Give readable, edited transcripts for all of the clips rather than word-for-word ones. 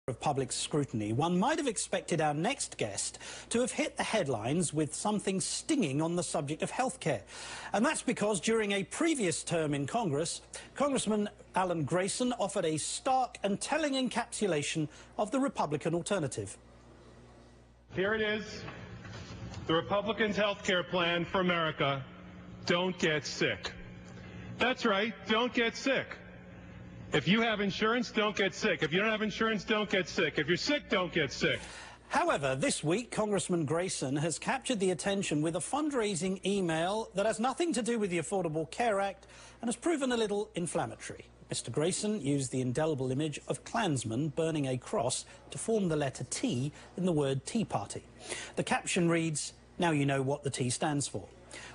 of public scrutiny, one might have expected our next guest to have hit the headlines with something stinging on the subject of healthcare. And that's because during a previous term in Congress, Congressman Alan Grayson offered a stark and telling encapsulation of the Republican alternative. Here it is, the Republicans' healthcare plan for America. Don't get sick. That's right, don't get sick. If you have insurance, don't get sick. If you don't have insurance, don't get sick. If you're sick, don't get sick. However, this week, Congressman Grayson has captured the attention with a fundraising email that has nothing to do with the Affordable Care Act and has proven a little inflammatory. Mr. Grayson used the indelible image of Klansmen burning a cross to form the letter T in the word Tea Party. The caption reads, "Now you know what the T stands for."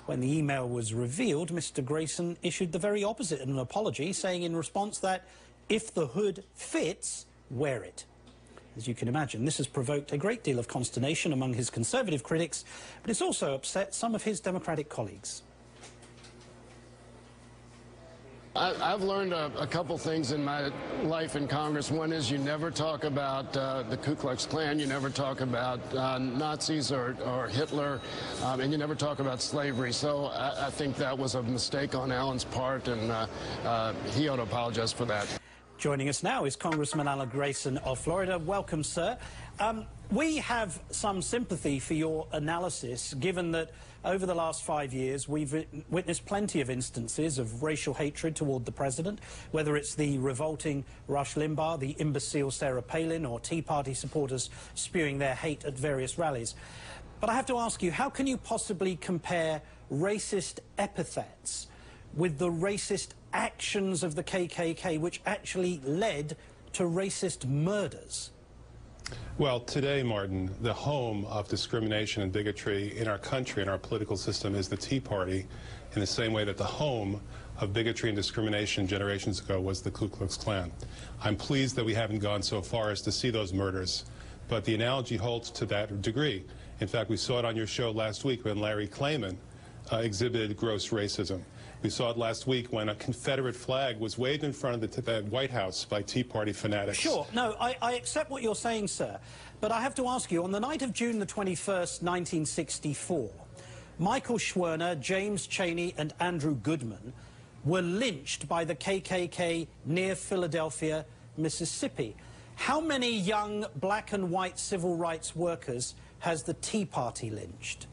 When the email was revealed, Mr. Grayson issued the very opposite in an apology, saying in response that if the hood fits, wear it. As you can imagine, this has provoked a great deal of consternation among his Conservative critics, but it's also upset some of his Democratic colleagues. I've learned a couple things in my life in Congress. One is you never talk about the Ku Klux Klan, you never talk about Nazis or Hitler, and you never talk about slavery. So I think that was a mistake on Alan's part, and he ought to apologize for that. Joining us now is Congressman Alan Grayson of Florida. Welcome, sir. We have some sympathy for your analysis, given that over the last 5 years we've witnessed plenty of instances of racial hatred toward the president, whether it's the revolting Rush Limbaugh, the imbecile Sarah Palin, or Tea Party supporters spewing their hate at various rallies. But I have to ask you, how can you possibly compare racist epithets with the racist actions of the KKK, which actually led to racist murders? Well, today, Martin, the home of discrimination and bigotry in our country and our political system is the Tea Party, in the same way that the home of bigotry and discrimination generations ago was the Ku Klux Klan. I'm pleased that we haven't gone so far as to see those murders, but the analogy holds to that degree. In fact, we saw it on your show last week when Larry Klayman exhibited gross racism. We saw it last week when a Confederate flag was waved in front of the White House by Tea Party fanatics. Sure. No, I accept what you're saying, sir. But I have to ask you, on the night of June the 21st, 1964, Michael Schwerner, James Chaney and Andrew Goodman were lynched by the KKK near Philadelphia, Mississippi. How many young black and white civil rights workers has the Tea Party lynched?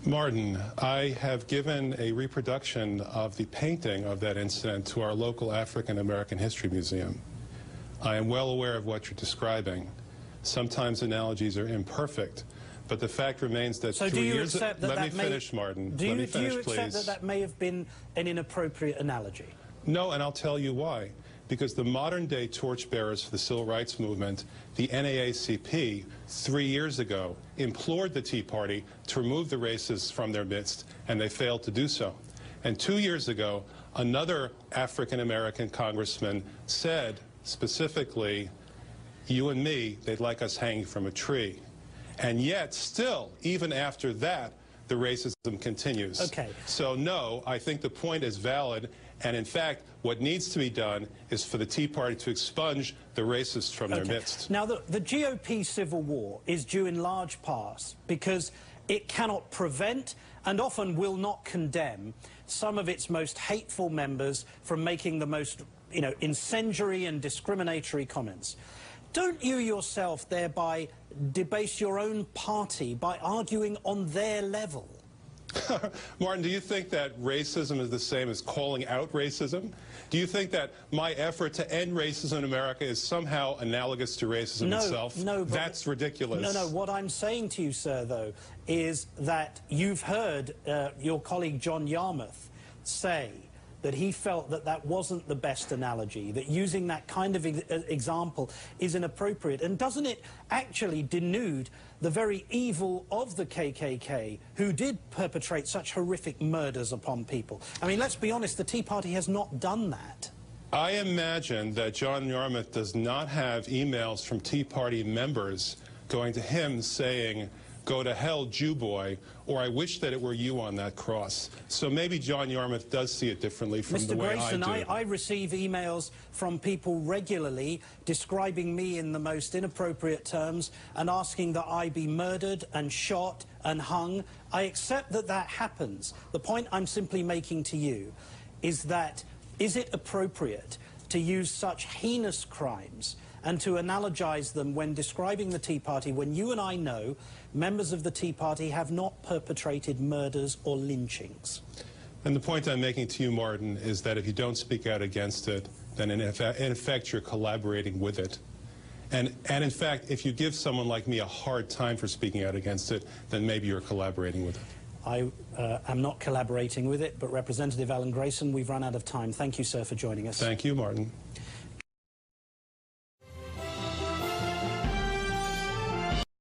Martin, I have given a reproduction of the painting of that incident to our local African American History Museum. I am well aware of what you're describing. Sometimes analogies are imperfect, but the fact remains that so 3 years ago... Let me finish, Martin. Do you accept please. that that may have been an inappropriate analogy? No, and I'll tell you why. Because the modern-day torchbearers for the Civil Rights Movement, the NAACP, 3 years ago, implored the Tea Party to remove the racists from their midst, and they failed to do so. And 2 years ago, another African-American congressman said, specifically, you and me, they'd like us hanging from a tree. And yet, still, even after that, the racism continues. Okay. So, no, I think the point is valid. And in fact, what needs to be done is for the Tea Party to expunge the racists from their midst. Now, the GOP civil war is due in large part because it cannot prevent and often will not condemn some of its most hateful members from making the most, incendiary and discriminatory comments. Don't you yourself thereby debase your own party by arguing on their level? Martin, do you think that racism is the same as calling out racism? Do you think that my effort to end racism in America is somehow analogous to racism itself? No, that's ridiculous. No, what I'm saying to you, sir, though, is that you've heard your colleague John Yarmouth say that he felt that that wasn't the best analogy, that using that kind of example is inappropriate. And doesn't it actually denude the very evil of the KKK, who did perpetrate such horrific murders upon people? I mean, let's be honest, the Tea Party has not done that. I imagine that John Yarmouth does not have emails from Tea Party members going to him saying, "Go to hell, Jew boy," or "I wish that it were you on that cross." So maybe John Yarmuth does see it differently from the way Grayson, I do. I receive emails from people regularly describing me in the most inappropriate terms and asking that I be murdered and shot and hung. I accept that that happens. The point I'm simply making to you is that, is it appropriate to use such heinous crimes and to analogize them when describing the Tea Party, when you and I know members of the Tea Party have not perpetrated murders or lynchings? And the point I'm making to you, Martin, is that if you don't speak out against it, then in effect you're collaborating with it. And in fact, if you give someone like me a hard time for speaking out against it, then maybe you're collaborating with it. I am not collaborating with it, but Representative Alan Grayson, we've run out of time. Thank you, sir, for joining us. Thank you, Martin.